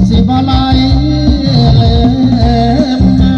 สิบลายเล่มนา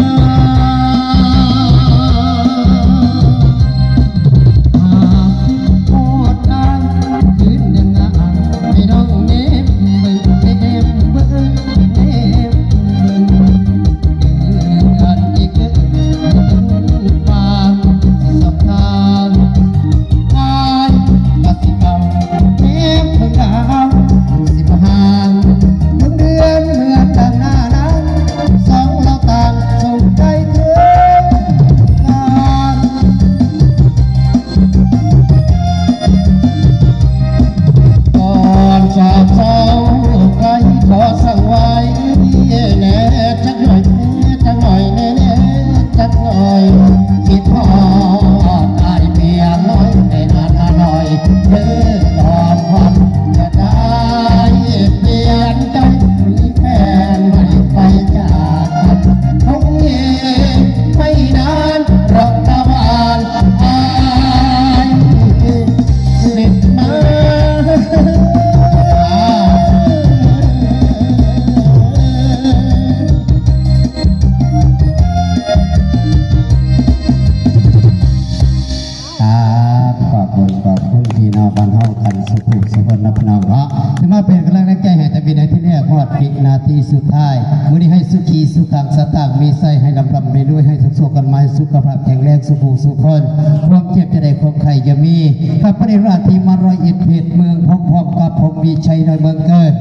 บ้านเฮากันสุขุมสุขนับพนองเพราะจะมาเป็นกำลังใจให้แต่วินาทีแรกฮอดวินาทีสุดท้ายมื้อนี้ให้สุขีสุขังสตางมีไส้ให้ลำไปด้วยให้สุขกันมาสุขภาพแข็งแรงสุขุสุขคนความเจ็บจะได้ความไข่จะมีข้าพเจ้าราตรีมา101เพชรเมืองพร้อมๆกับผมมีชัยในเมืองเกิด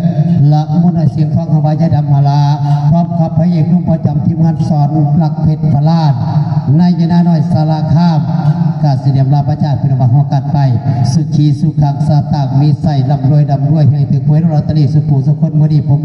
ละมุนเสียงฟังขวายดำมาลาพร้อมกับพระเอกนุ่มประจำทีมงานสอนหลักเพชรพลาดในยนาน้อยสารคามกาเสียมลาประชาเป็นมาหอกัดไปสุขีสุขังสตางมีไส้ลำรวยให้ถึงหวยลอตเตอรี่สุขูสุขคนเมื่อนี้ผม